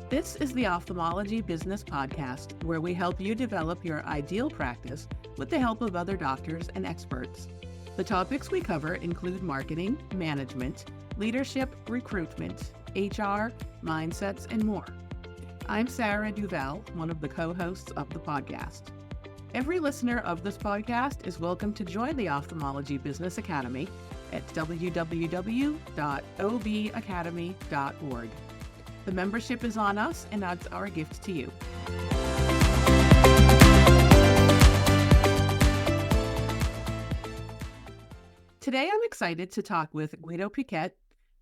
This is the Ophthalmology Business Podcast, where we help you develop your ideal practice with the help of other doctors and experts. The topics we cover include marketing, management, leadership, recruitment, HR, mindsets, and more. I'm Sarah Duval, one of the co-hosts of the podcast. Every listener of this podcast is welcome to join the Ophthalmology Business Academy at www.obacademy.org. The membership is on us, and that's our gift to you. Today, I'm excited to talk with Guido Piquet,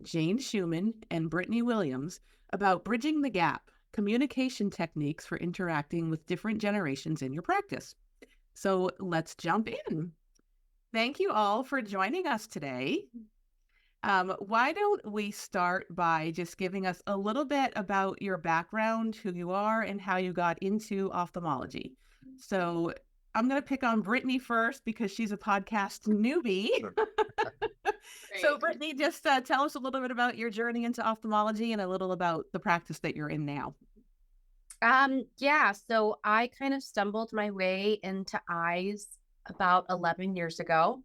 Jane Schumann, and Brittany Williams about bridging the gap, communication techniques for interacting with different generations in your practice. So let's jump in. Thank you all for joining us today. Why don't we start by just giving us a little bit about your background, who you are, and how you got into ophthalmology. So I'm going to pick on Brittany first because she's a podcast newbie. So Brittany, just tell us a little bit about your journey into ophthalmology and a little about the practice that you're in now. So I kind of stumbled my way into eyes about 11 years ago.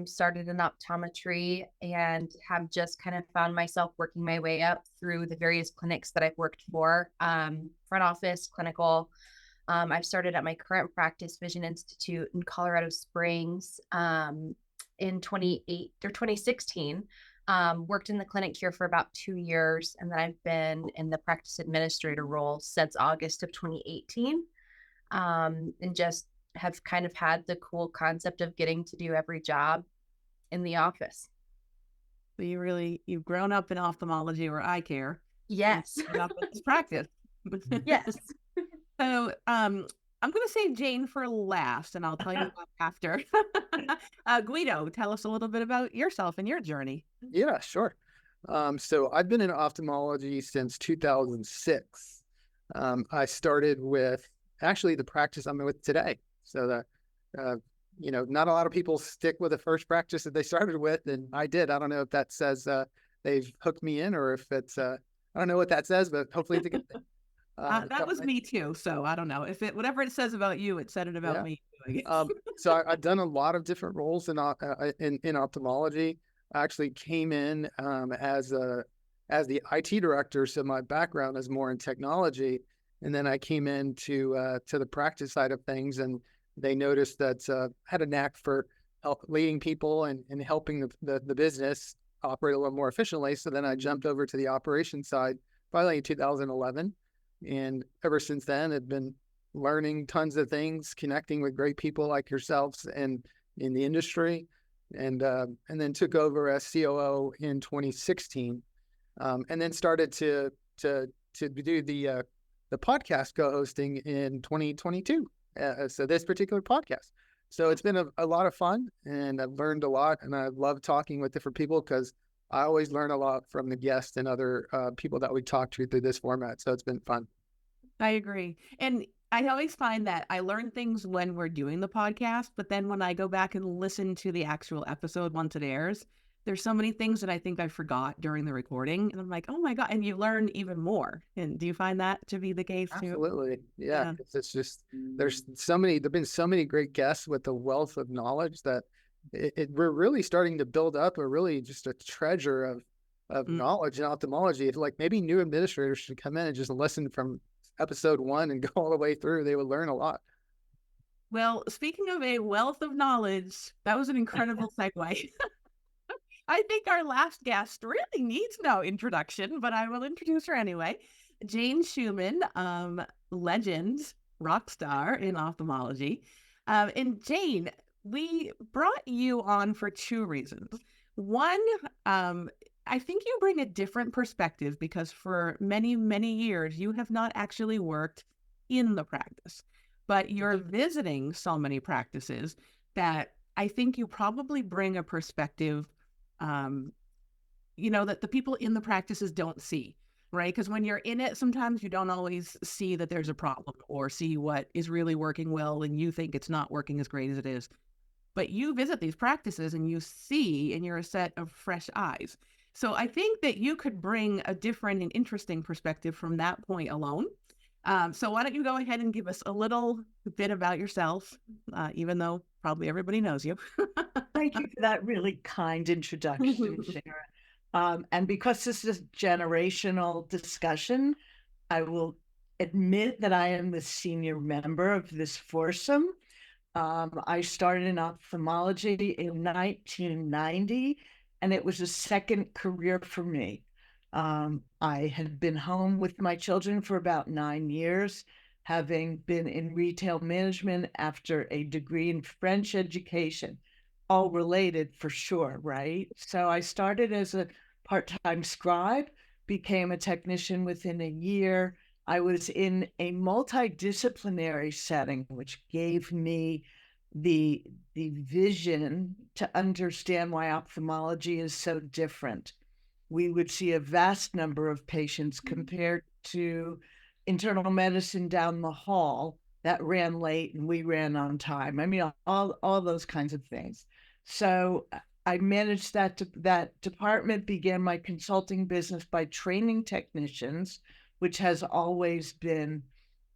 Started in optometry and have just kind of found myself working my way up through the various clinics that I've worked for, front office, clinical. I've started at my current practice, Vision Institute in Colorado Springs, in 2016. Worked in the clinic here for about 2 years, and then I've been in the practice administrator role since August of 2018, and just have kind of had the cool concept of getting to do every job in the office. So you've grown up in ophthalmology or eye care. Yes. Up in this practice. Yes. So I'm going to save Jane for last, and I'll tell you after. Guido, tell us a little bit about yourself and your journey. Yeah, sure. So I've been in ophthalmology since 2006. I started with actually the practice I'm with today. So not a lot of people stick with the first practice that they started with, and I did. I don't know if that says they've hooked me in, or if it's I don't know what that says, but hopefully it's a good thing. That was me too. So I don't know if whatever it says about you, it said it about me. So I've done a lot of different roles in ophthalmology. I actually came in as the IT director, so my background is more in technology. And then I came into to the practice side of things, and they noticed that I had a knack for leading people and helping the business operate a little more efficiently. So then I jumped over to the operations side finally in 2011. And ever since then, I've been learning tons of things, connecting with great people like yourselves and in the industry, and then took over as COO in 2016, and then started to do the podcast co-hosting in 2022. So this particular podcast. So it's been a lot of fun, and I've learned a lot, and I love talking with different people because I always learn a lot from the guests and other people that we talk to through this format. So it's been fun. I agree. And I always find that I learn things when we're doing the podcast, but then when I go back and listen to the actual episode once it airs, there's so many things that I think I forgot during the recording. And I'm like, oh my God. And you learn even more. And do you find that to be the case too? Absolutely. Yeah. It's just, there've been so many great guests with the wealth of knowledge that we're really starting to build up just a treasure of knowledge in ophthalmology. If maybe new administrators should come in and just listen from episode 1 and go all the way through, they would learn a lot. Well, speaking of a wealth of knowledge, that was an incredible segue. I think our last guest really needs no introduction, but I will introduce her anyway. Jane Schumann, legend, rock star in ophthalmology. And Jane, we brought you on for 2 reasons. One, I think you bring a different perspective because for many, many years, you have not actually worked in the practice, but you're visiting so many practices that I think you probably bring a perspective that the people in the practices don't see, right? Because when you're in it, sometimes you don't always see that there's a problem or see what is really working well, and you think it's not working as great as it is. But you visit these practices and you see, and you're a set of fresh eyes. So I think that you could bring a different and interesting perspective from that point alone. So why don't you go ahead and give us a little bit about yourself, even though probably everybody knows you. Thank you for that really kind introduction, Sharon. And because this is a generational discussion, I will admit that I am the senior member of this foursome. I started in ophthalmology in 1990, and it was a second career for me. I had been home with my children for about 9 years, having been in retail management after a degree in French education, all related for sure, right? So I started as a part-time scribe, became a technician within a year. I was in a multidisciplinary setting, which gave me the vision to understand why ophthalmology is so different. We would see a vast number of patients compared to internal medicine down the hall that ran late and we ran on time. I mean, all those kinds of things. So I managed that department, began my consulting business by training technicians, which has always been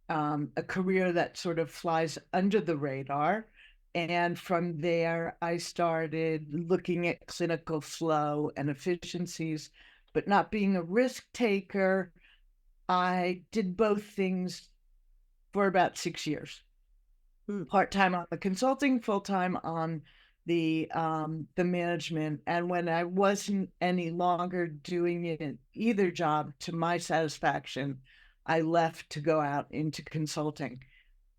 a career that sort of flies under the radar. And from there, I started looking at clinical flow and efficiencies, but not being a risk taker. I did both things for about 6 years, part-time on the consulting, full-time on the management. And when I wasn't any longer doing it in either job to my satisfaction, I left to go out into consulting.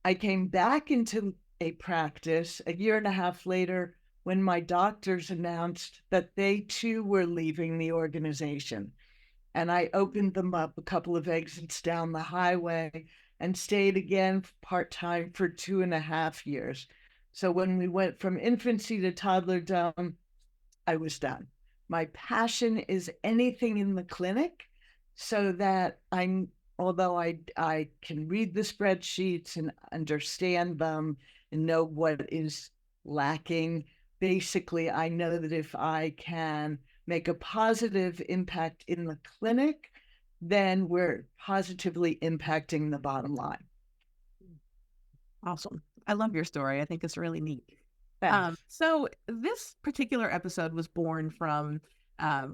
I came back into a practice a year and a half later when my doctors announced that they too were leaving the organization. And I opened them up a couple of exits down the highway and stayed again part-time for 2.5 years. So when we went from infancy to toddlerdom, I was done. My passion is anything in the clinic, so that although I can read the spreadsheets and understand them and know what is lacking, basically I know that if I can make a positive impact in the clinic, then we're positively impacting the bottom line. Awesome. I love your story. I think it's really neat. Thanks. So this particular episode was born from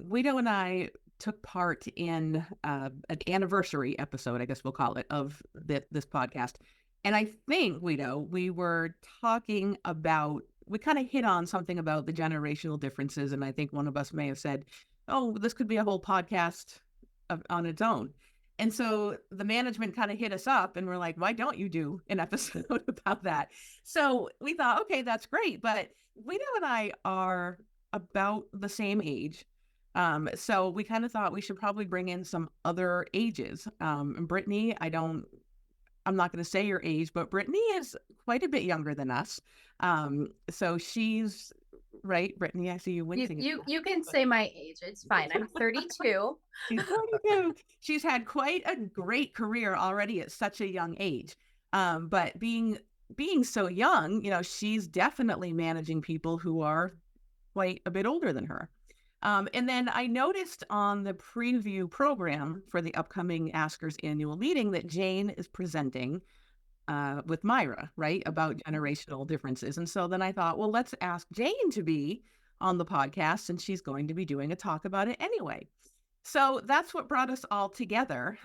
Guido and I took part in an anniversary episode, I guess we'll call it, of this podcast. And I think, Guido, we were talking about, we kind of hit on something about the generational differences. And I think one of us may have said, oh, this could be a whole podcast on its own. And so the management kind of hit us up and we're like, why don't you do an episode about that? So we thought, okay, that's great. But Guido and I are about the same age. So we kind of thought we should probably bring in some other ages. And Brittany, I'm not going to say your age, but Brittany is quite a bit younger than us. So she's right, Brittany. I see you wincing. You can say my age. It's fine. I'm 32. She's 32. She's had quite a great career already at such a young age. But being so young, she's definitely managing people who are quite a bit older than her. And then I noticed on the preview program for the upcoming Askers annual meeting that Jane is presenting with Myra, right, about generational differences. And so then I thought, well, let's ask Jane to be on the podcast, and she's going to be doing a talk about it anyway. So that's what brought us all together.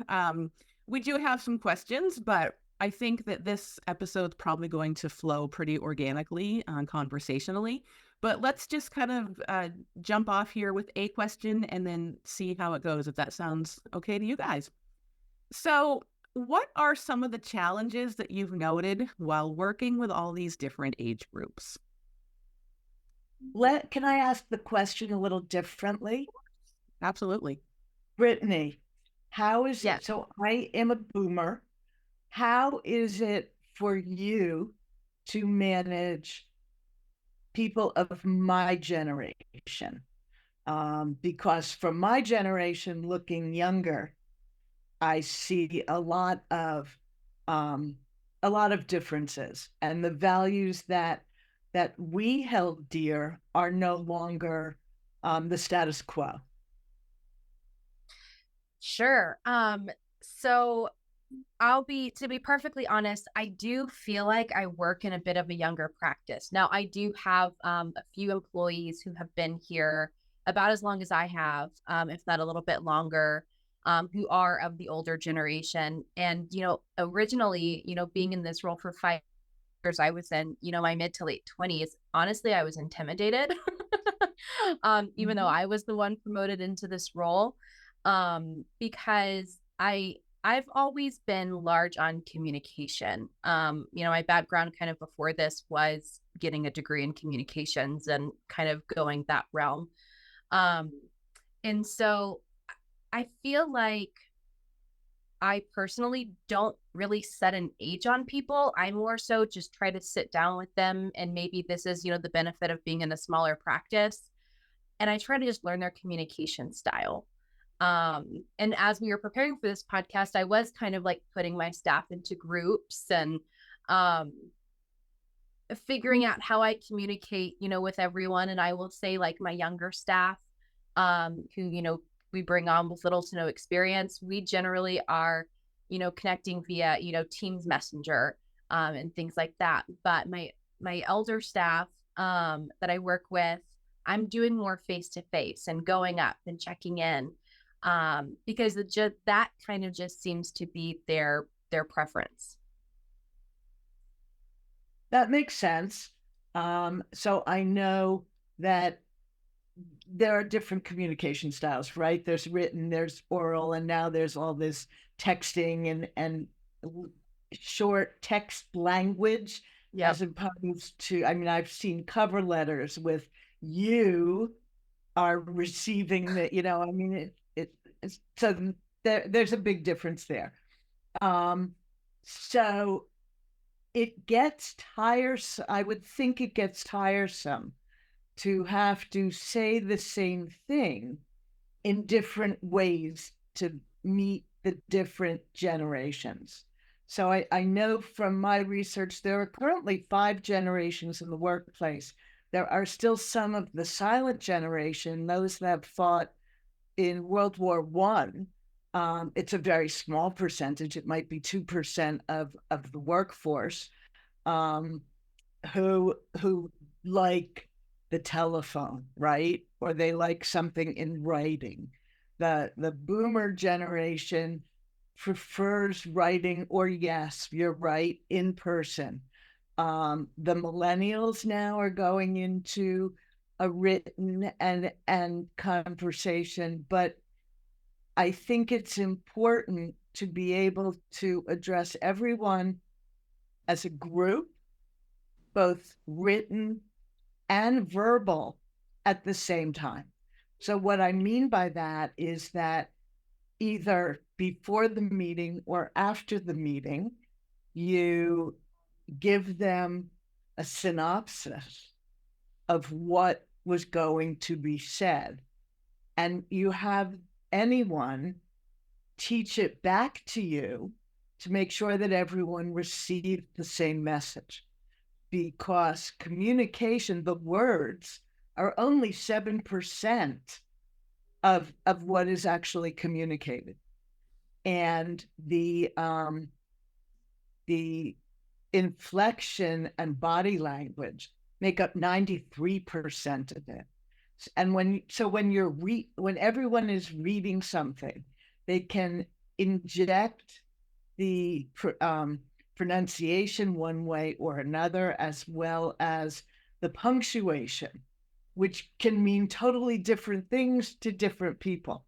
We do have some questions, but I think that this episode's probably going to flow pretty organically, conversationally. But let's just kind of jump off here with a question and then see how it goes, if that sounds okay to you guys. So what are some of the challenges that you've noted while working with all these different age groups? Can I ask the question a little differently? Absolutely. Brittany, how is Yes. it? So I am a boomer. How is it for you to manage people of my generation? Because from my generation, looking younger, I see a lot of differences, and the values that we held dear are no longer the status quo. Sure. So to be perfectly honest, I do feel like I work in a bit of a younger practice. Now, I do have a few employees who have been here about as long as I have, if not a little bit longer, who are of the older generation. And, originally, being in this role for 5 years, I was in, my mid to late 20s. Honestly, I was intimidated, even though Mhm. I was the one promoted into this role, because I've always been large on communication. My background kind of before this was getting a degree in communications and kind of going that realm. Um, and so I feel like I personally don't really set an age on people. I more so just try to sit down with them. And maybe this is, the benefit of being in a smaller practice. And I try to just learn their communication style. And as we were preparing for this podcast, I was kind of like putting my staff into groups and um, figuring out how I communicate, with everyone. And I will say, like my younger staff, who, we bring on with little to no experience, we generally are, connecting via, Teams Messenger, and things like that. But my elder staff, that I work with, I'm doing more face to face and going up and checking in, because that kind of just seems to be their preference. That makes sense. So I know that there are different communication styles, right? There's written, there's oral, and now there's all this texting and short text language Yep. as opposed to, I mean, I've seen cover letters with you are receiving the, I mean, it's so there's a big difference there. Um, so it gets tiresome. I would think it gets tiresome to have to say the same thing in different ways to meet the different generations. So I know from my research, there are currently 5 generations in the workplace. There are still some of the silent generation, those that have fought in World War One. It's a very small percentage. It might be 2% of the workforce, um, who like the telephone, right? Or they like something in writing. The boomer generation prefers writing, or yes, you're right, in person. The millennials now are going into a written and conversation, but I think it's important to be able to address everyone as a group, both written and verbal at the same time. So, what I mean by that is that either before the meeting or after the meeting, you give them a synopsis of what was going to be said, and you have anyone teach it back to you to make sure that everyone received the same message. Because communication, the words, are only 7% of what is actually communicated. And the inflection and body language make up 93% of it. And when everyone is reading something, they can inject the pronunciation one way or another, as well as the punctuation, which can mean totally different things to different people.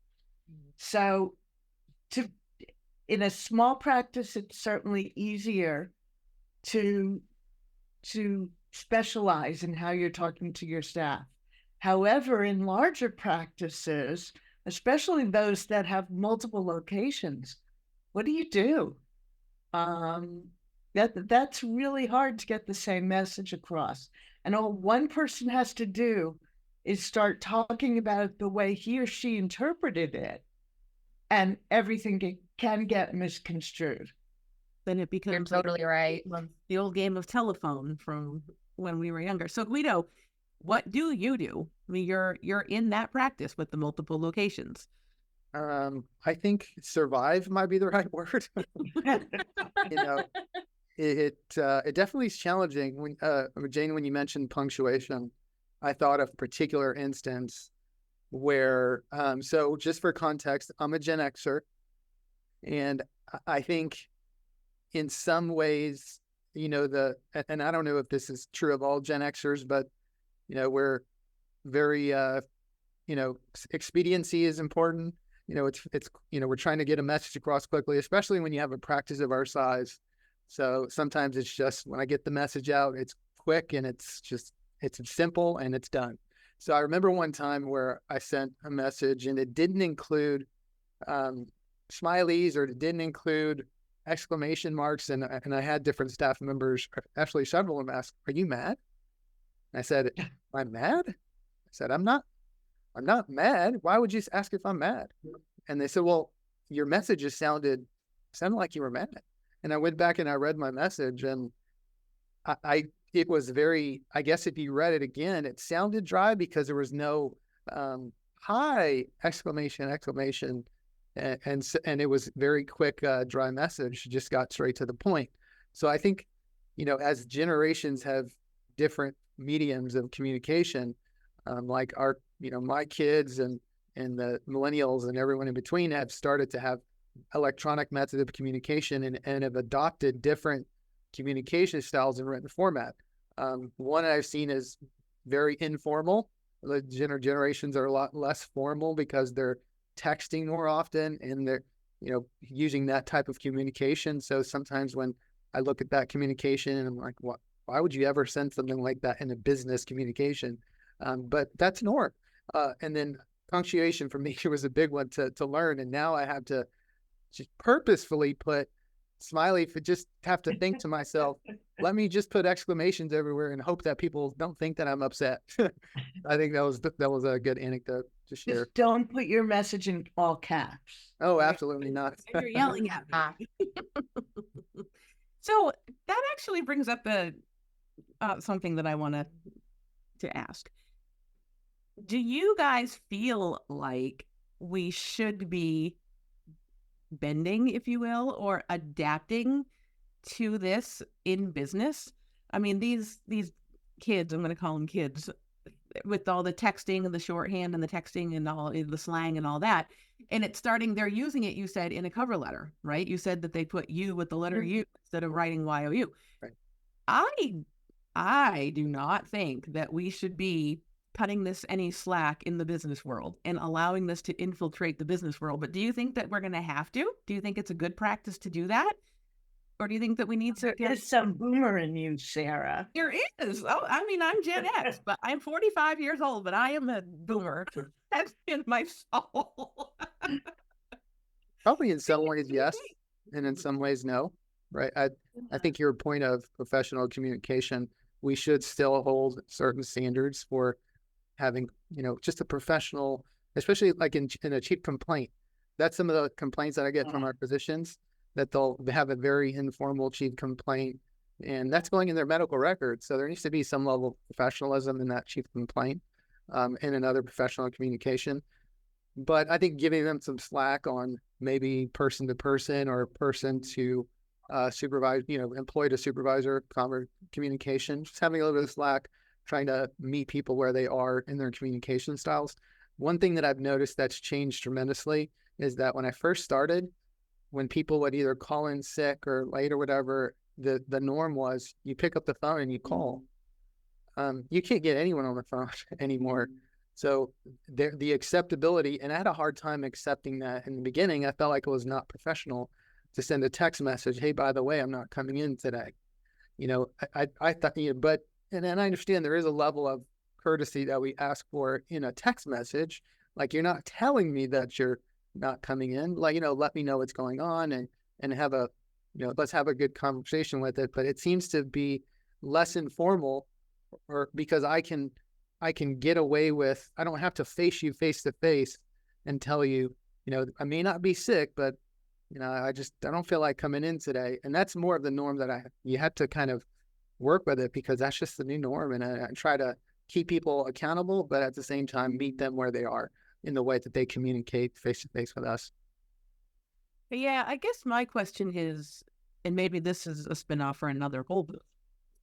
So, to in a small practice, it's certainly easier to specialize in how you're talking to your staff. However, in larger practices, especially those that have multiple locations, what do you do? Um, that's really hard to get the same message across. And all one person has to do is start talking about it the way he or she interpreted it, and everything can get misconstrued. Then it You're becomes like totally right. the old game of telephone from when we were younger. So Guido, what do you do? I mean, you're in that practice with the multiple locations. I think survive might be the right word. You know, it definitely is challenging. When Jane, when you mentioned punctuation, I thought of a particular instance where, so just for context, I'm a Gen Xer, and I think in some ways, and I don't know if this is true of all Gen Xers, but we're very, expediency is important. It's we're trying to get a message across quickly, especially when you have a practice of our size. So sometimes it's just when I get the message out, it's quick and it's simple and it's done. So I remember one time where I sent a message and it didn't include smileys, or it didn't include exclamation marks, and I had different staff members, actually several of them, ask, "Are you mad?" And I said, "I'm mad?" I said, I'm not mad. Why would you ask if I'm mad?" And they said, "Well, your messages sounded like you were mad." And I went back and I read my message, and it was very, I guess if you read it again, it sounded dry because there was no hi, exclamation, and it was very quick, dry message, just got straight to the point. So I think, as generations have different mediums of communication, like my kids and the millennials and everyone in between have started to have electronic methods of communication and have adopted different communication styles in written format. One I've seen is very informal. The generations are a lot less formal because they're texting more often and they're, using that type of communication. So sometimes when I look at that communication and I'm like, why would you ever send something like that in a business communication? But that's norm. And then punctuation for me was a big one to learn. And now I have to just purposefully put smiley, just have to think to myself, let me just put exclamations everywhere and hope that people don't think that I'm upset. I think that was a good anecdote to share. Just don't put your message in all caps. Oh, absolutely not. You're yelling at me. So that actually brings up something that I wanted to ask. Do you guys feel like we should be bending, if you will, or adapting to this in business? I mean, these kids, I'm going to call them kids, with all the texting and the shorthand and the texting and all the slang and all that, and it's starting, they're using it, you said, in a cover letter, right? You said that they put you with the letter U instead of writing YOU. Right. I do not think that we should be cutting this any slack in the business world and allowing this to infiltrate the business world. But do you think that we're going to have to? Do you think it's a good practice to do that? Or do you think that we need to? There's some boomer in you, Sarah. There is. Oh, I mean, I'm Gen X, but I'm 45 years old, but I am a boomer. That's in my soul. Probably in some ways, yes. And in some ways, no. Right. I think your point of professional communication, we should still hold certain standards for having, just a professional, especially like in a chief complaint. That's some of the complaints that I get from our physicians, that they'll have a very informal chief complaint, and that's going in their medical records. So there needs to be some level of professionalism in that chief complaint, and another professional communication. But I think giving them some slack on maybe person to person or person to supervise, employee to supervisor communication, just having a little bit of slack, trying to meet people where they are in their communication styles. One thing that I've noticed that's changed tremendously is that when I first started, when people would either call in sick or late or whatever, the norm was you pick up the phone and you call. You can't get anyone on the phone anymore. So the acceptability, and I had a hard time accepting that in the beginning. I felt like it was not professional to send a text message, "Hey, by the way, I'm not coming in today." I thought, but, and I understand there is a level of courtesy that we ask for in a text message. Like, you're not telling me that you're not coming in, like, let me know what's going on and have a, let's have a good conversation with it. But it seems to be less informal, or because I can get away with, I don't have to face you face to face and tell you, I may not be sick, but I don't feel like coming in today. And that's more of the norm that you have to kind of work with it, because that's just the new norm. And I try to keep people accountable, but at the same time, meet them where they are. in the way that they communicate face to face with us. Yeah, I guess my question is, and maybe this is a spinoff for another whole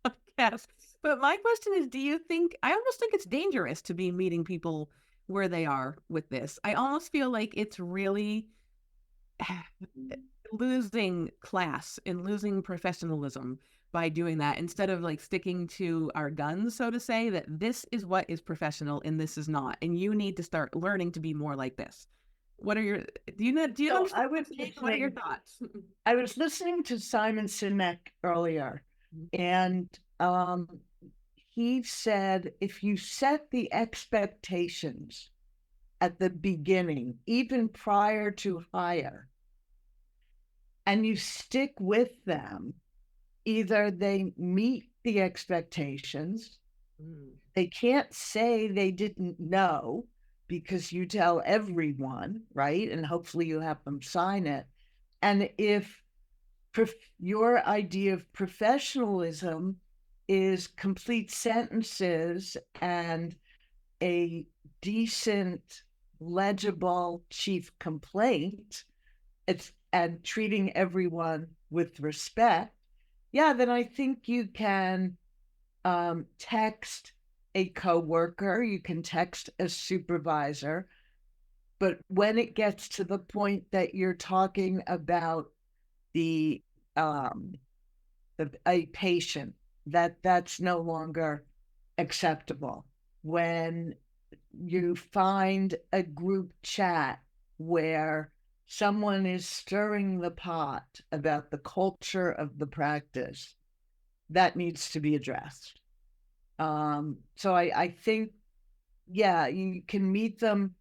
podcast, but my question is, do you think, I almost think it's dangerous to be meeting people where they are with this. I almost feel like it's really losing class and losing professionalism by doing that, instead of like sticking to our guns, so to say, that this is what is professional and this is not, and you need to start learning to be more like this. What are your, do you So understand what I'm saying? What are your thoughts? I was listening to Simon Sinek earlier, and he said if you set the expectations at the beginning, even prior to hire, and you stick with them, either they meet the expectations, they can't say they didn't know because you tell everyone, right? And hopefully you have them sign it. And if your idea of professionalism is complete sentences and a decent, legible chief complaint, and treating everyone with respect, yeah, then I think you can text a coworker, you can text a supervisor, but when it gets to the point that you're talking about the a patient, that's no longer acceptable. When you find a group chat where someone is stirring the pot about the culture of the practice, that needs to be addressed. So I think, yeah, you can meet them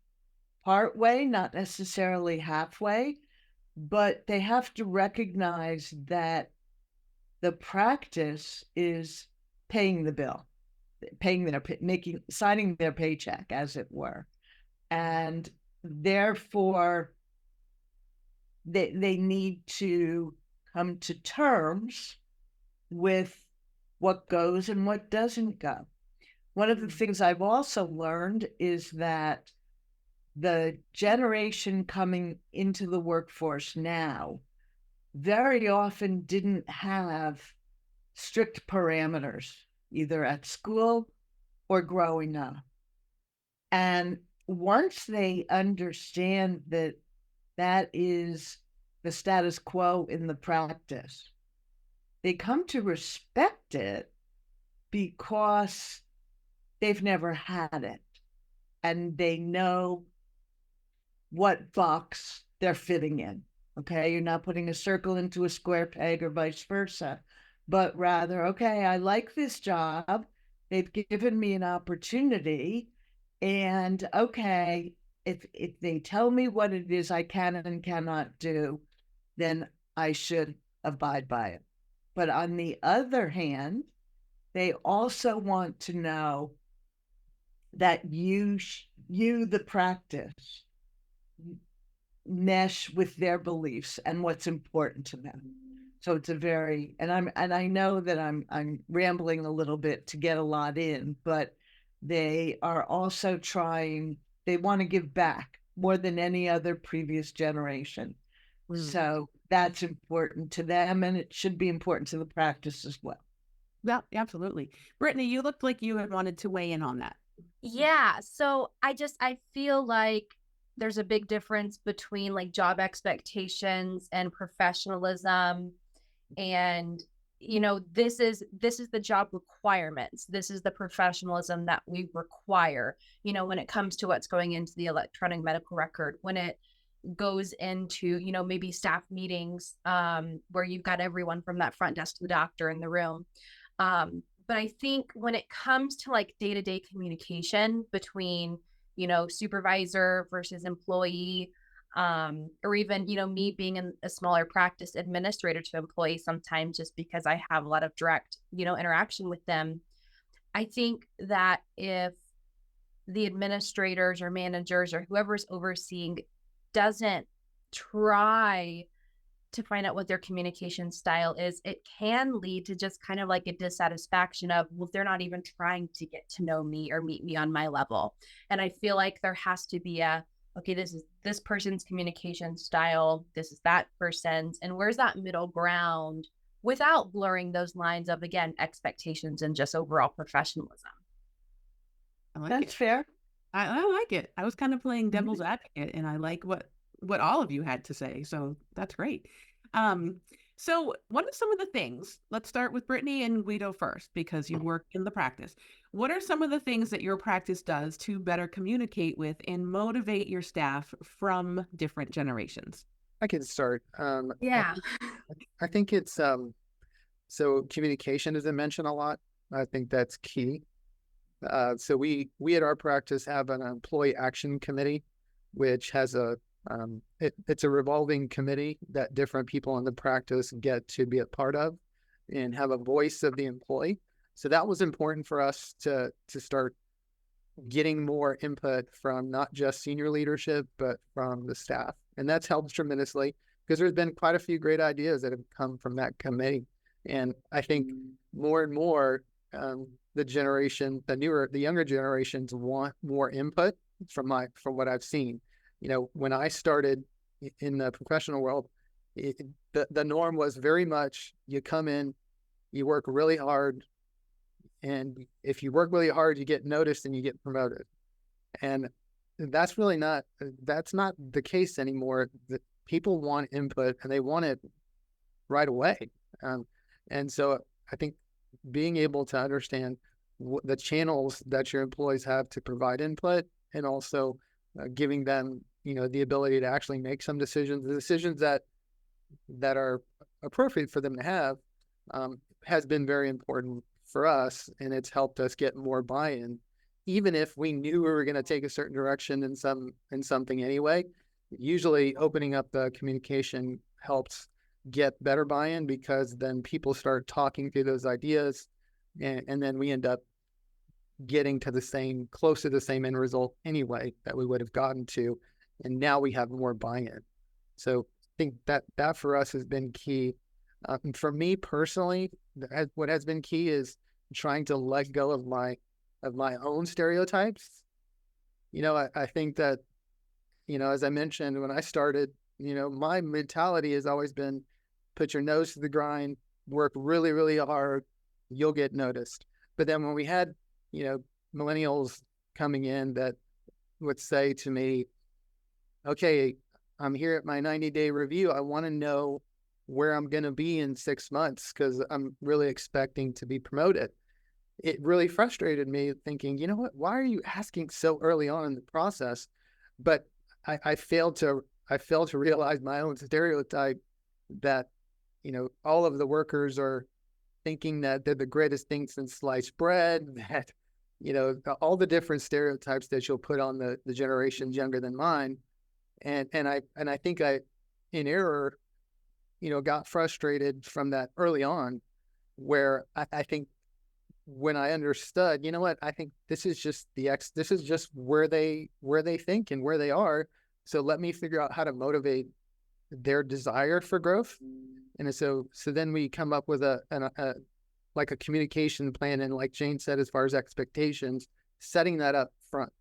part way, not necessarily halfway, but they have to recognize that the practice is paying the bill, signing their paycheck, as it were. And therefore, they need to come to terms with what goes and what doesn't go. One of the things I've also learned is that the generation coming into the workforce now very often didn't have strict parameters, either at school or growing up. And once they understand that that is the status quo in the practice, they come to respect it because they've never had it and they know what box they're fitting in. Okay, you're not putting a circle into a square peg or vice versa, but rather, okay, I like this job. They've given me an opportunity. And okay, if they tell me what it is I can and cannot do, then I should abide by it. But on the other hand, they also want to know that you, the practice, mesh with their beliefs and what's important to them. So it's a very, and I know that I'm rambling a little bit to get a lot in, but they are also trying, they want to give back more than any other previous generation. So that's important to them, and it should be important to the practice as well. Yeah, absolutely. Brittany, you looked like you had wanted to weigh in on that. Yeah. So I feel like there's a big difference between like job expectations and professionalism. And, this is the job requirements. This is the professionalism that we require, when it comes to what's going into the electronic medical record, when it goes into, maybe staff meetings, where you've got everyone from that front desk to the doctor in the room. But I think when it comes to like day-to-day communication between, supervisor versus employee, or even, me being in a smaller practice, administrator to employee sometimes, just because I have a lot of direct, interaction with them. I think that if the administrators or managers or whoever's overseeing doesn't try to find out what their communication style is, it can lead to just kind of like a dissatisfaction of, well, they're not even trying to get to know me or meet me on my level. And I feel like there has to be a okay, this is this person's communication style, this is that person's, and where's that middle ground without blurring those lines of, again, expectations and just overall professionalism. I like That's it. fair. I like it. I was kind of playing Mhm. devil's advocate, and I like what all of you had to say. So that's great. Um, so what are some of the things? Let's start with Brittany and Guido first, because you work in the practice. What are some of the things that your practice does to better communicate with and motivate your staff from different generations? I can start. Yeah. I think it's so communication is mentioned a lot. I think that's key. So we at our practice have an employee action committee, which has it's a revolving committee that different people in the practice get to be a part of and have a voice of the employee. So that was important for us to start getting more input from not just senior leadership, but from the staff. And that's helped tremendously because there's been quite a few great ideas that have come from that committee. And I think more and more, the younger generations want more input from what I've seen. When I started in the professional world, the norm was very much you come in, you work really hard, and if you work really hard, you get noticed and you get promoted. And that's not the case anymore. People want input and they want it right away. Um, and so I think being able to understand the channels that your employees have to provide input, and also giving them, the ability to actually make some decisions, the decisions that are appropriate for them to have, has been very important for us, and it's helped us get more buy-in, even if we knew we were going to take a certain direction in something anyway. Usually, opening up the communication helps get better buy-in, because then people start talking through those ideas, and then we end up getting to close to the same end result anyway that we would have gotten to, and now we have more buy-in. So I think that for us has been key. And for me personally, what has been key is trying to let go of my own stereotypes. I think that, as I mentioned when I started, my mentality has always been put your nose to the grind, work really, really hard, you'll get noticed. But then when we had, millennials coming in that would say to me, okay, I'm here at my 90-day review. I want to know where I'm going to be in 6 months because I'm really expecting to be promoted. It really frustrated me, thinking, you know what, why are you asking so early on in the process? But I failed to realize my own stereotype that, all of the workers are thinking that they're the greatest thing since sliced bread, that, all the different stereotypes that you'll put on the generations younger than mine. And I think I, in error, got frustrated from that early on, where I think when I understood, you know what, I think this is just this is just where they think and where they are. So let me figure out how to motivate their desire for growth. And so then we come up with a like a communication plan. And like Jane said, as far as expectations, setting that up front.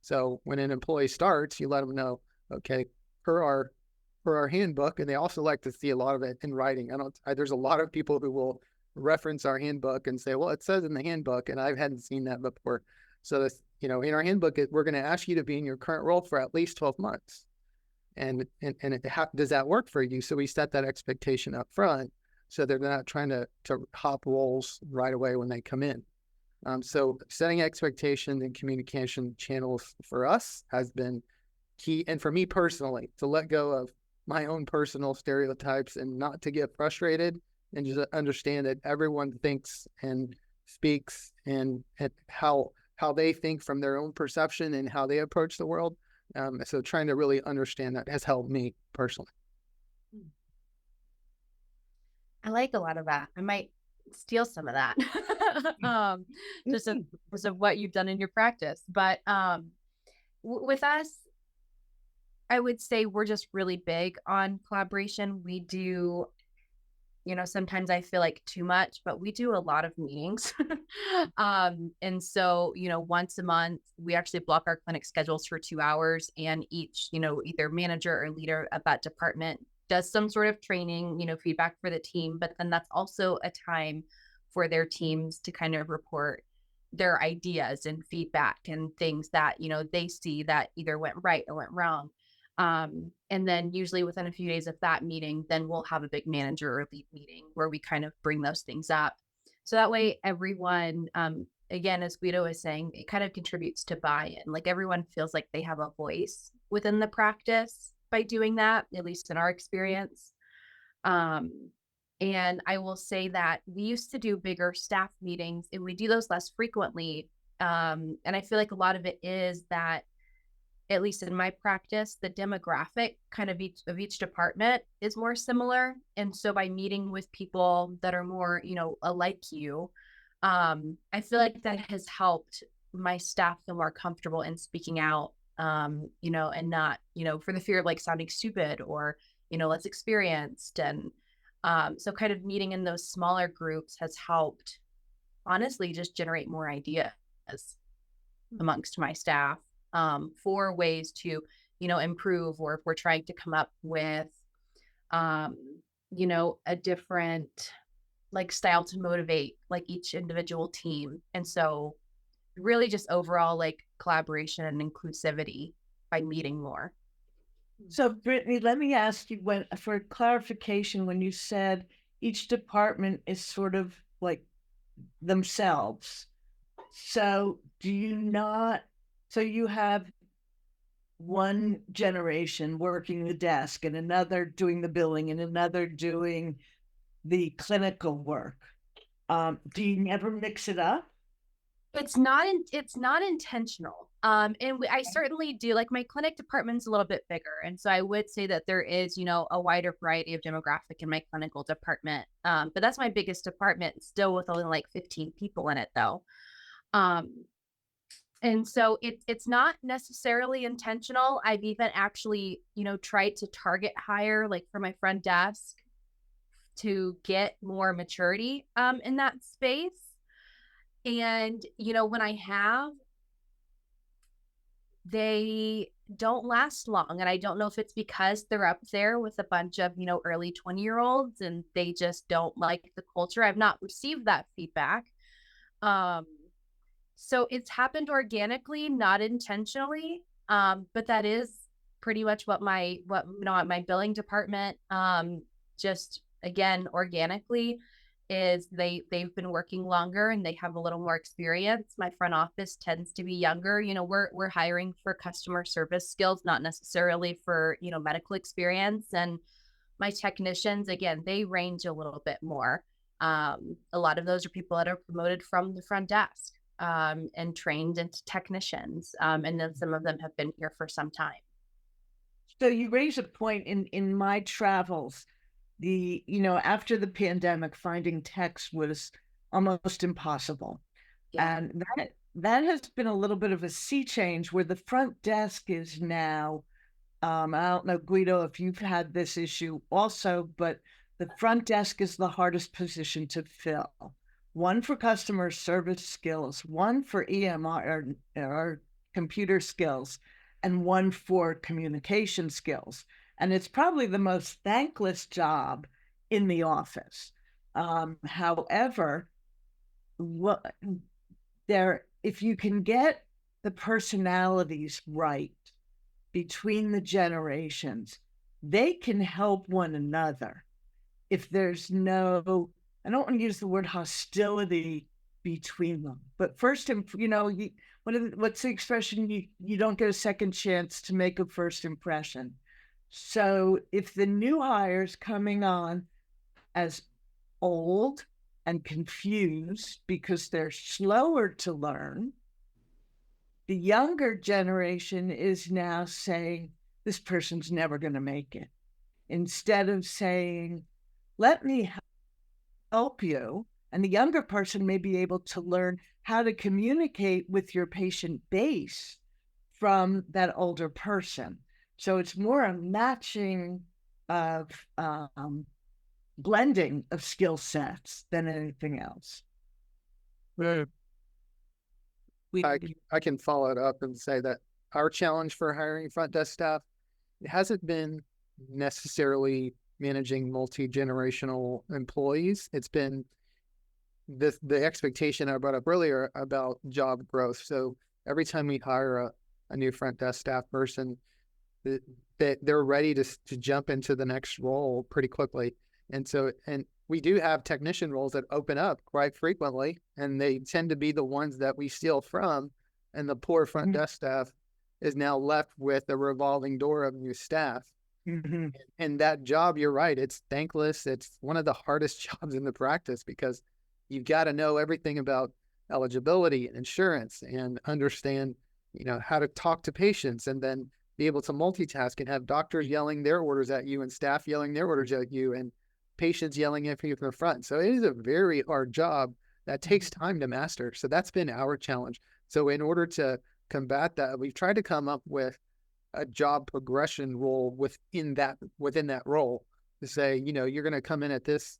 So when an employee starts, you let them know, okay, per our handbook, and they also like to see a lot of it in writing. There's a lot of people who will reference our handbook and say, well, it says in the handbook, and I hadn't seen that before. So this, in our handbook, we're going to ask you to be in your current role for at least 12 months. And does that work for you? So we set that expectation up front, so they're not trying to hop roles right away when they come in. So setting expectation and communication channels for us has been key. And for me personally, to let go of my own personal stereotypes and not to get frustrated, and just understand that everyone thinks and speaks and how they think from their own perception and how they approach the world. So trying to really understand that has helped me personally. I like a lot of that. I might steal some of that. um, just of what you've done in your practice. But with us, I would say we're just really big on collaboration. sometimes I feel like too much, but we do a lot of meetings. And so, once a month, we actually block our clinic schedules for 2 hours, and each, either manager or leader of that department does some sort of training, feedback for the team. But then that's also a time for their teams to kind of report their ideas and feedback and things that, they see that either went right or went wrong. And then usually within a few days of that meeting, then we'll have a big manager or lead meeting where we kind of bring those things up. So that way everyone, again, as Guido was saying, it kind of contributes to buy-in. Like everyone feels like they have a voice within the practice by doing that, at least in our experience. And I will say that we used to do bigger staff meetings and we do those less frequently. And I feel like a lot of it is that, at least in my practice, the demographic kind of each department is more similar. And so by meeting with people that are more, alike you, I feel like that has helped my staff feel more comfortable in speaking out, and not, for the fear of like sounding stupid or, less experienced. And so kind of meeting in those smaller groups has helped honestly just generate more ideas amongst my staff, for ways to, improve, or if we're trying to come up with, um, a different like style to motivate like each individual team. And so really just overall like collaboration and inclusivity by meeting more. So, Brittany, let me ask you, when for clarification, when you said each department is sort of like themselves, so do you not? So you have one generation working the desk, and another doing the billing, and another doing the clinical work. Do you never mix it up? It's not intentional. And I certainly do, like my clinic department's a little bit bigger. And so I would say that there is, a wider variety of demographic in my clinical department. But that's my biggest department, still with only like 15 people in it though. Um, and so it's not necessarily intentional. I've even actually, tried to target hire like for my front desk to get more maturity in that space. And, when I have, they don't last long. And I don't know if it's because they're up there with a bunch of, early 20-year-olds and they just don't like the culture. I've not received that feedback. So it's happened organically, not intentionally. But that is pretty much what my billing department, just again, organically is they've been working longer and they have a little more experience. My front office tends to be younger. We're hiring for customer service skills, not necessarily for, medical experience. And my technicians, again, they range a little bit more. A lot of those are people that are promoted from the front desk, and trained into technicians. And then some of them have been here for some time. So you raise a point in my travels. After the pandemic, finding techs was almost impossible. Yeah. And that has been a little bit of a sea change where the front desk is now, I don't know, Guido, if you've had this issue also, but the front desk is the hardest position to fill. One for customer service skills, one for EMR or computer skills, and one for communication skills. And it's probably the most thankless job in the office. However, if you can get the personalities right between the generations, they can help one another. If there's no, I don't want to use the word hostility between them, but first, what's the expression? You don't get a second chance to make a first impression. So if the new hires coming on as old and confused because they're slower to learn, the younger generation is now saying, this person's never going to make it. Instead of saying, let me help you. And the younger person may be able to learn how to communicate with your patient base from that older person. So it's more a matching of blending of skill sets than anything else. We I can follow it up and say that our challenge for hiring front desk staff, it hasn't been necessarily managing multi-generational employees. It's been the expectation I brought up earlier about job growth. So every time we hire a new front desk staff person, they're ready to jump into the next role pretty quickly. And we do have technician roles that open up quite frequently, and they tend to be the ones that we steal from. And the poor front desk staff is now left with a revolving door of new staff. Mm-hmm. And that job, you're right, it's thankless. It's one of the hardest jobs in the practice because you've got to know everything about eligibility and insurance and understand, how to talk to patients, and then be able to multitask and have doctors yelling their orders at you and staff yelling their orders at you and patients yelling at you from the front. So it is a very hard job that takes time to master. So that's been our challenge. So in order to combat that, we've tried to come up with a job progression role within that role to say, you're going to come in at this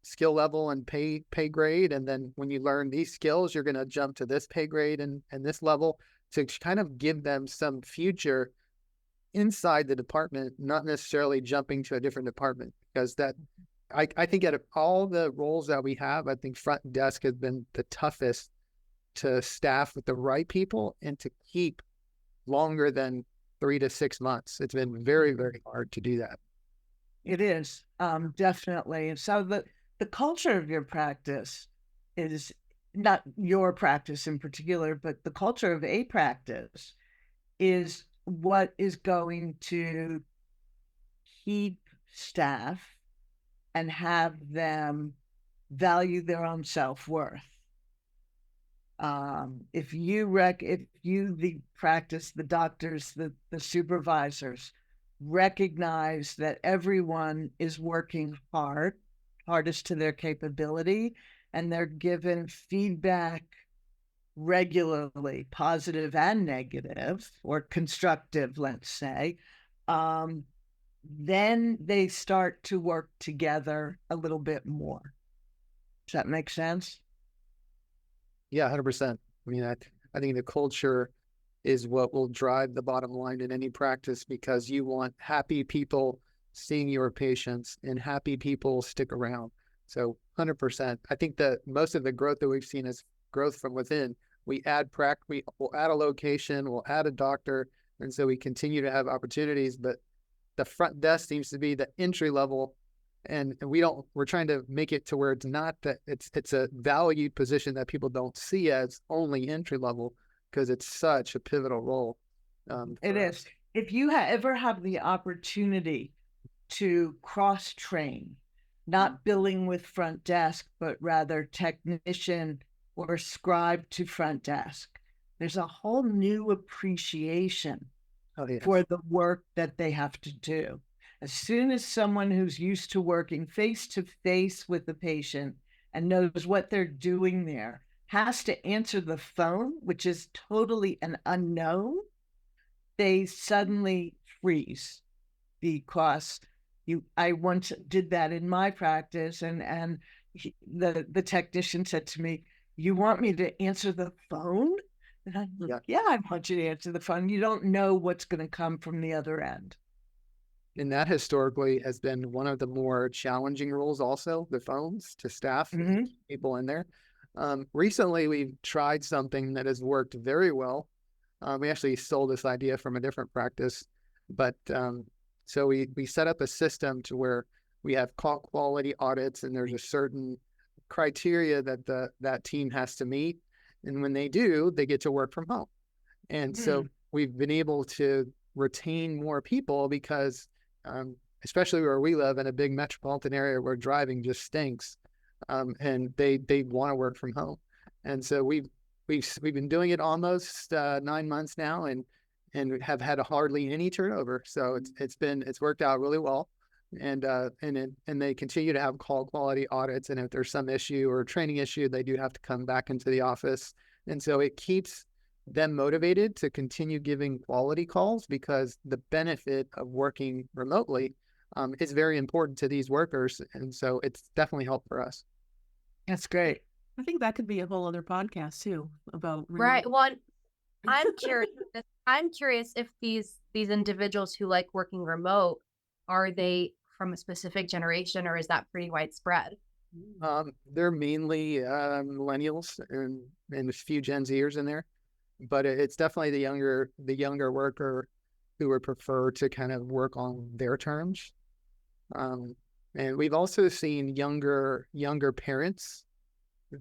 skill level and pay grade. And then when you learn these skills, you're going to jump to this pay grade and this level, to kind of give them some future inside the department, not necessarily jumping to a different department. Because that, I think out of all the roles that we have, I think front desk has been the toughest to staff with the right people and to keep longer than 3 to 6 months. It's been very, very hard to do that. It is, definitely. And so the culture of your practice is not your practice in particular, but the culture of a practice is what is going to keep staff and have them value their own self-worth. If you, the practice, the doctors, the supervisors, recognize that everyone is working hardest to their capability, and they're given feedback regularly, positive and negative, or constructive, let's say, then they start to work together a little bit more. Does that make sense? Yeah, 100%. I mean, I think the culture is what will drive the bottom line in any practice, because you want happy people seeing your patients, and happy people stick around. So 100%. I think that most of the growth that we've seen is growth from within. We'll add a location, we'll add a doctor, and so we continue to have opportunities. But the front desk seems to be the entry level, and we're trying to make it to where it's not that it's a valued position that people don't see as only entry level, because it's such a pivotal role. It is. If you ever have the opportunity to cross-train, not billing with front desk, but rather technician or scribe to front desk, there's a whole new appreciation for the work that they have to do. As soon as someone who's used to working face-to-face with the patient and knows what they're doing there has to answer the phone, which is totally an unknown, they suddenly freeze. Because I once did that in my practice, and the technician said to me, "You want me to answer the phone?" And I'm like, "Yeah, I want you to answer the phone. You don't know what's going to come from the other end." And that historically has been one of the more challenging roles also, the phones to staff, people in there. Recently, we've tried something that has worked very well. We actually stole this idea from a different practice, but so we set up a system to where we have call quality audits, and there's a certain criteria that that team has to meet. And when they do, they get to work from home. And so we've been able to retain more people because, especially where we live in a big metropolitan area where driving just stinks, and they want to work from home. And so we've been doing it almost 9 months now, and have had hardly any turnover. So it's worked out really well. And they continue to have call quality audits. And if there's some issue or training issue, they do have to come back into the office. And so it keeps them motivated to continue giving quality calls, because the benefit of working remotely is very important to these workers. And so it's definitely helped for us. That's great. I think that could be a whole other podcast too about Right. remote. Well, I'm curious. I'm curious if these individuals who like working remote, are they from a specific generation, or is that pretty widespread? They're mainly millennials and a few Gen Zers in there, but it's definitely the younger worker who would prefer to kind of work on their terms. Um, and we've also seen younger parents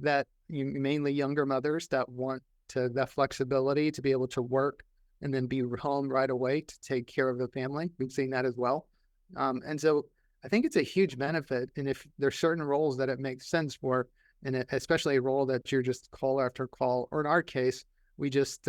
that mainly younger mothers that want that flexibility to be able to work and then be home right away to take care of the family. We've seen that as well. And so I think it's a huge benefit. And if there's certain roles that it makes sense for, and especially a role that you're just call after call, or in our case, we just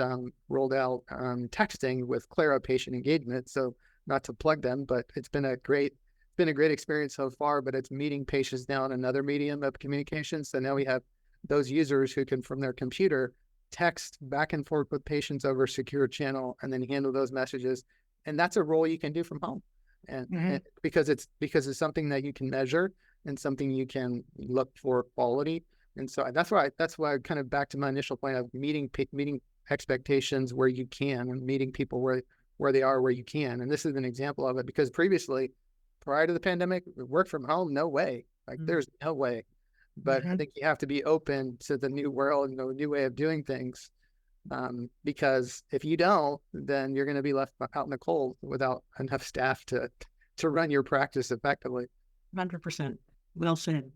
rolled out texting with Clara patient engagement. So not to plug them, but it's been a great experience so far, but it's meeting patients now in another medium of communication. So now we have those users who can, from their computer, text back and forth with patients over a secure channel and then handle those messages. And that's a role you can do from home. And because it's something that you can measure and something you can look for quality. And so that's why kind of back to my initial point of meeting expectations where you can, and meeting people where they are, where you can. And this is an example of it, because previously, prior to the pandemic, work from home, no way. Like there's no way. But I think you have to be open to the new world and the new way of doing things. Because if you don't, then you're going to be left out in the cold without enough staff to run your practice effectively. 100%. Well said.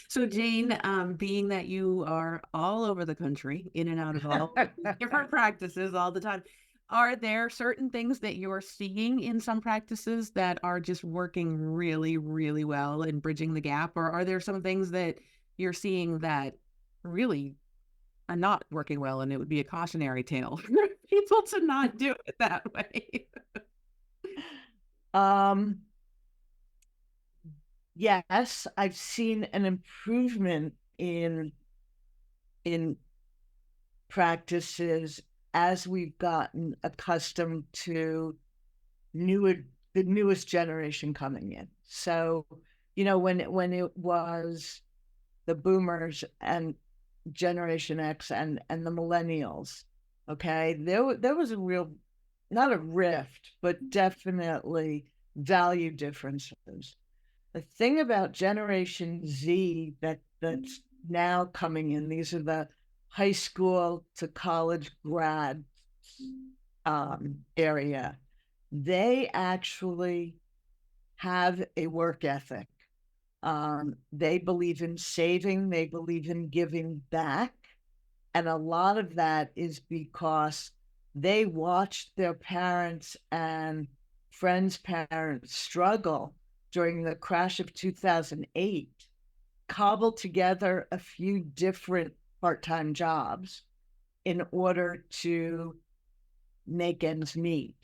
So Jane, being that you are all over the country, in and out of all different practices all the time, are there certain things that you're seeing in some practices that are just working really, really well in bridging the gap? Or are there some things that you're seeing that really are not working well, and it would be a cautionary tale for people to not do it that way? Yes, I've seen an improvement in practices as we've gotten accustomed to the newest generation coming in. So, when it was the boomers and Generation X and the millennials, okay, there was a real, not a rift, but definitely value differences. The thing about Generation Z that's now coming in, these are the high school to college grad area. They actually have a work ethic. They believe in saving, they believe in giving back. And a lot of that is because they watched their parents and friends' parents struggle during the crash of 2008, cobble together a few different part-time jobs in order to make ends meet.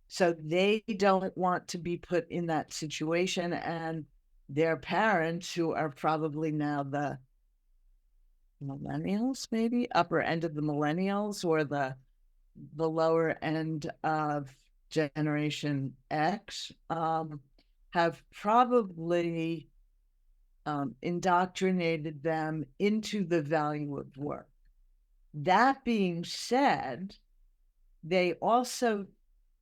So they don't want to be put in that situation, and their parents, who are probably now the millennials, maybe upper end of the millennials, or the lower end of Generation X, have probably indoctrinated them into the value of work. That being said, they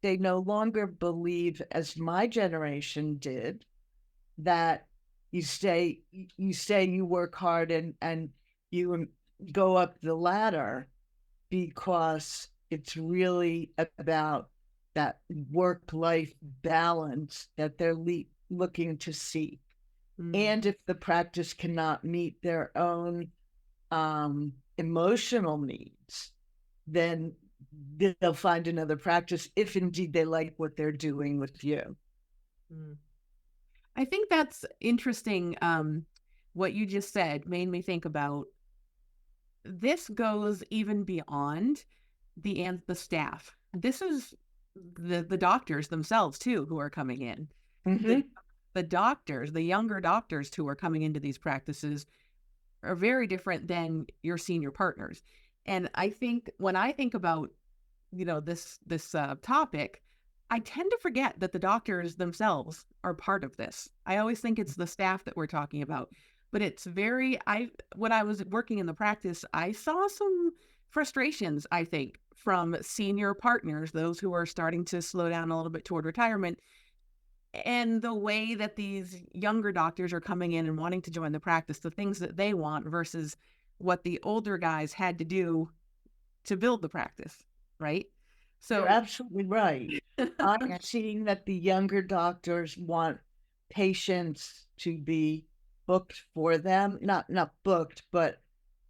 no longer believe, as my generation did, that you work hard and you go up the ladder, because it's really about that work-life balance that they're looking to seek. And if the practice cannot meet their own emotional needs, then they'll find another practice, if indeed they like what they're doing with you. I think that's interesting. What you just said made me think about, this goes even beyond the staff. This is the doctors themselves too, who are coming in. The doctors, the younger doctors who are coming into these practices, are very different than your senior partners. And I think when I think about, this topic, I tend to forget that the doctors themselves are part of this. I always think it's the staff that we're talking about, but it's when I was working in the practice, I saw some frustrations, I think, from senior partners, those who are starting to slow down a little bit toward retirement, and the way that these younger doctors are coming in and wanting to join the practice, the things that they want versus what the older guys had to do to build the practice, right? You're So, absolutely right. I'm seeing that the younger doctors want patients to be booked for them, not booked, but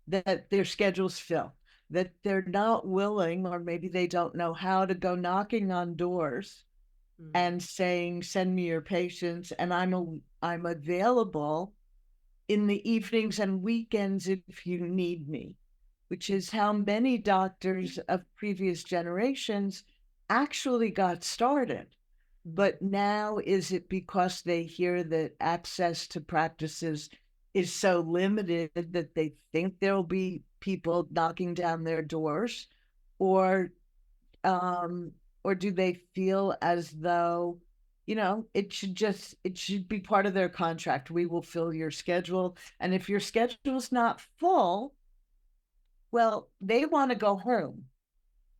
that their schedules fill, that they're not willing, or maybe they don't know how to go knocking on doors and saying, "Send me your patients, and I'm available in the evenings and weekends if you need me," which is how many doctors of previous generations actually got started. But now, is it because they hear that access to practices is so limited that they think there'll be people knocking down their doors? Or um, or do they feel as though, it should be part of their contract? We will fill your schedule. And if your schedule's not full, well, they want to go home.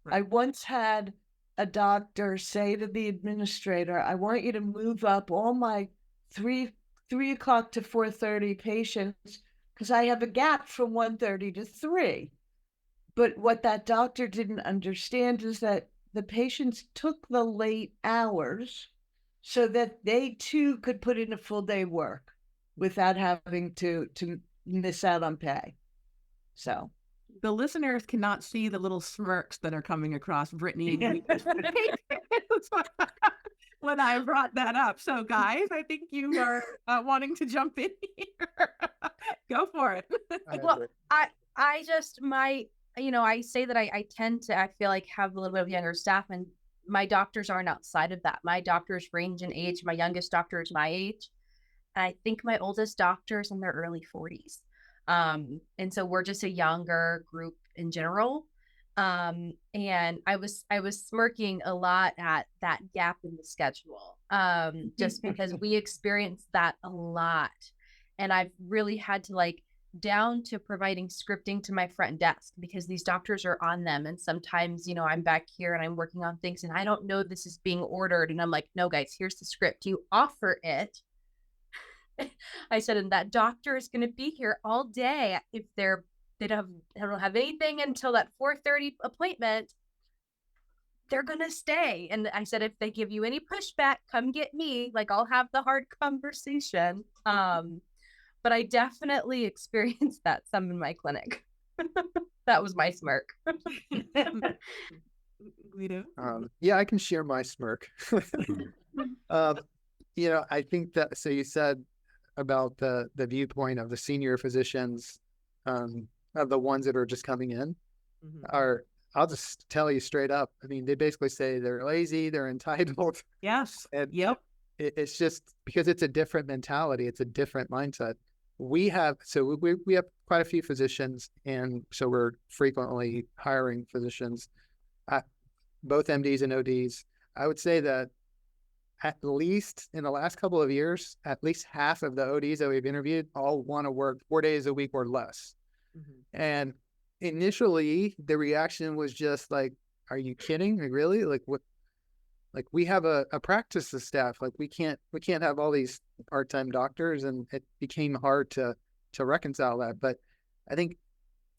Right. I once had a doctor say to the administrator, "I want you to move up all my three o'clock to 4:30 patients because I have a gap from 1:30 to 3." But what that doctor didn't understand is that the patients took the late hours so that they too could put in a full day work without having to miss out on pay. So the listeners cannot see the little smirks that are coming across Brittany when I brought that up. So, guys, I think you are wanting to jump in here. Go for it. Well, I just I say that I tend to, I feel like, have a little bit of younger staff, and my doctors aren't outside of that. My doctors range in age. My youngest doctor is my age. And I think my oldest doctor's in their early 40s. And so we're just a younger group in general. And I was smirking a lot at that gap in the schedule. Just because we experienced that a lot. And I've really had to down to providing scripting to my front desk because these doctors are on them. And sometimes, I'm back here and I'm working on things and I don't know this is being ordered. And I'm like, no, guys, here's the script. You offer it. I said, and that doctor is going to be here all day. If they don't have anything until that 4:30 appointment, they're going to stay. And I said, if they give you any pushback, come get me. I'll have the hard conversation. But I definitely experienced that some in my clinic. That was my smirk. Guido? Yeah, I can share my smirk. I think that, so you said about the viewpoint of the senior physicians, of the ones that are just coming in, are, I'll just tell you straight up. I mean, they basically say they're lazy, they're entitled. Yes. And Yep. it's just because it's a different mentality. It's a different mindset. We have quite a few physicians, and so we're frequently hiring physicians, both MDs and ODs. I would say that at least in the last couple of years, at least half of the ODs that we've interviewed all want to work 4 days a week or less. And initially the reaction was just like, are you kidding? Really? What? We have a practice of staff. We can't have all these part-time doctors, and it became hard to reconcile that. But I think,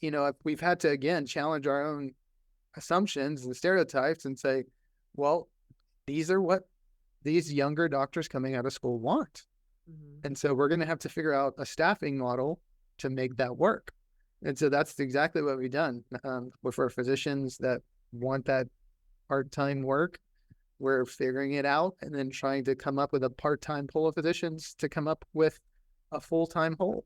if we've had to, again, challenge our own assumptions and stereotypes and say, well, these are what these younger doctors coming out of school want. And so we're going to have to figure out a staffing model to make that work. And so that's exactly what we've done. For physicians that want that part-time work, we're figuring it out and then trying to come up with a part-time pool of physicians to come up with a full-time whole.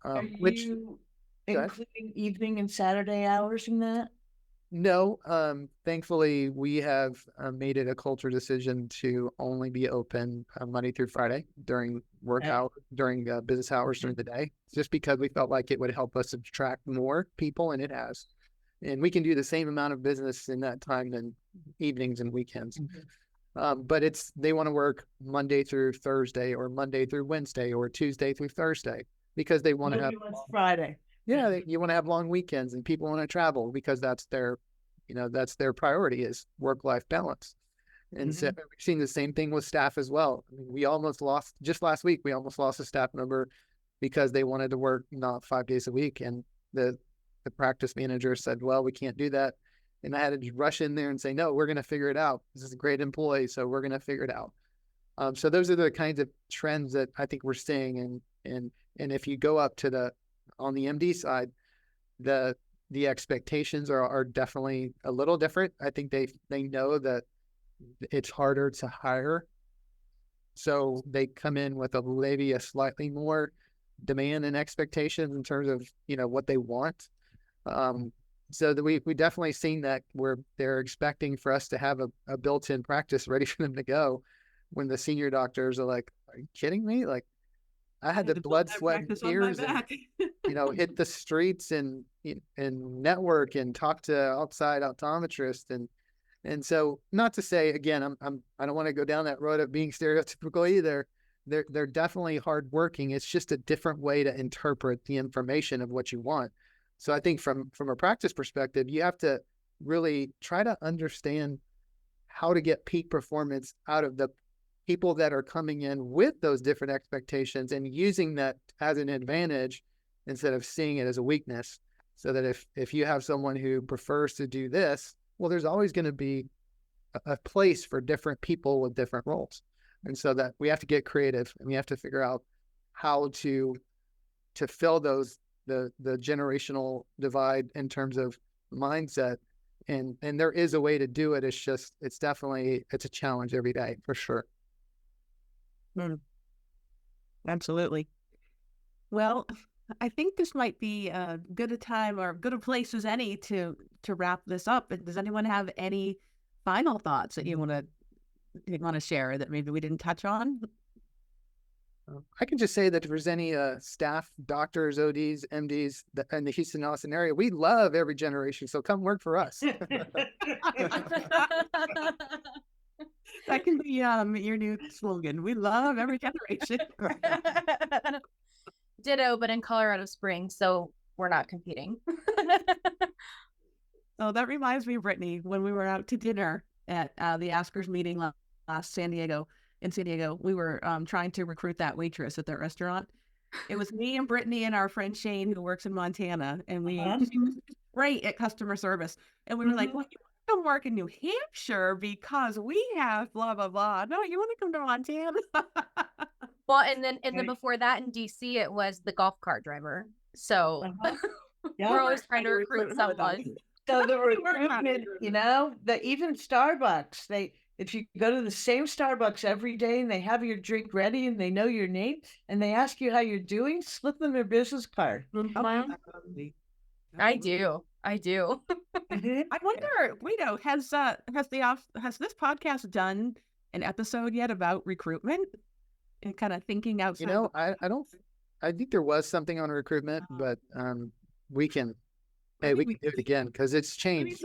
Are you including evening and Saturday hours in that? No, thankfully we have made it a culture decision to only be open Monday through Friday during business hours during the day, just because we felt like it would help us attract more people, and it has. And we can do the same amount of business in that time than evenings and weekends. But they want to work Monday through Thursday or Monday through Wednesday or Tuesday through Thursday because they want to have Friday. Yeah, you want to have long weekends and people want to travel because that's their priority is work-life balance. And so we've seen the same thing with staff as well. I mean, just last week, we almost lost a staff member because they wanted to work not 5 days a week. And the practice manager said, well, we can't do that. And I had to rush in there and say, no, we're going to figure it out. This is a great employee, so we're going to figure it out. So those are the kinds of trends that I think we're seeing. And if you go up to on the MD side, the expectations are definitely a little different. I think they know that it's harder to hire. So they come in with maybe a slightly more demand and expectations in terms of, what they want. So that we definitely seen that where they're expecting for us to have a built-in practice ready for them to go when the senior doctors are like, are you kidding me? Like I had the blood, sweat, and tears and, hit the streets and network and talk to outside optometrists. And so not to say, again, I don't want to go down that road of being stereotypical either. They're definitely hardworking. It's just a different way to interpret the information of what you want. So I think from a practice perspective, you have to really try to understand how to get peak performance out of the people that are coming in with those different expectations and using that as an advantage instead of seeing it as a weakness. So that if you have someone who prefers to do this, well, there's always going to be a place for different people with different roles. And so that we have to get creative and we have to figure out how to fill the generational divide in terms of mindset. And there is a way to do it. It's definitely a challenge every day for sure. Absolutely. Well, I think this might be a good a time or good a place as any to wrap this up. Does anyone have any final thoughts that you want to share that maybe we didn't touch on? I can just say that if there's any staff, doctors, ODs, MDs in the Houston-Austin area, we love every generation. So come work for us. That can be your new slogan. We love every generation. Ditto, but in Colorado Springs, so we're not competing. Oh, that reminds me, Brittany, when we were out to dinner at the Askers meeting last San Diego, we were trying to recruit that waitress at that restaurant. It was me and Brittany and our friend Shane, who works in Montana, and she was great at customer service. And we were like, well, you want to come work in New Hampshire because we have blah, blah, blah. No, you want to come to Montana? Well, and then before that in DC, it was the golf cart driver. So we're always trying to recruit someone. So the recruitment, even Starbucks, if you go to the same Starbucks every day and they have your drink ready and they know your name and they ask you how you're doing, slip them their business card. I do. I wonder, Guido, has this podcast done an episode yet about recruitment and kind of thinking outside? I think there was something on recruitment, but we can do it again because it's changed.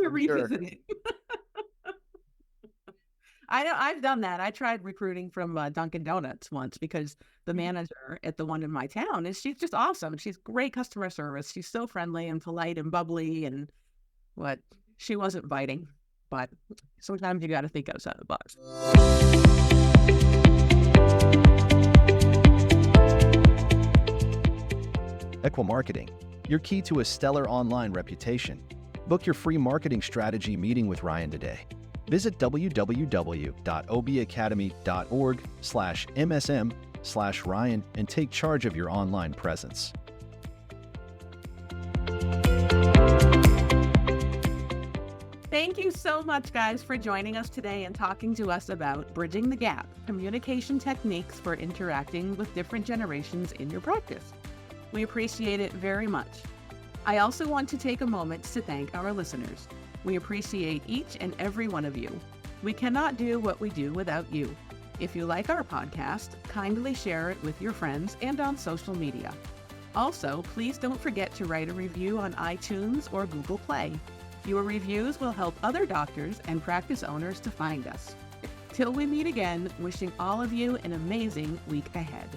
I know I've done that. I tried recruiting from Dunkin' Donuts once because the manager at the one in my town she's just awesome. She's great customer service. She's so friendly and polite and bubbly and she wasn't biting, but sometimes you got to think outside the box. Equimarketing, your key to a stellar online reputation. Book your free marketing strategy meeting with Ryan today. Visit www.obacademy.org/MSM/Ryan and take charge of your online presence. Thank you so much, guys, for joining us today and talking to us about bridging the gap, communication techniques for interacting with different generations in your practice. We appreciate it very much. I also want to take a moment to thank our listeners. We appreciate each and every one of you. We cannot do what we do without you. If you like our podcast, kindly share it with your friends and on social media. Also, please don't forget to write a review on iTunes or Google Play. Your reviews will help other doctors and practice owners to find us. Till we meet again, wishing all of you an amazing week ahead.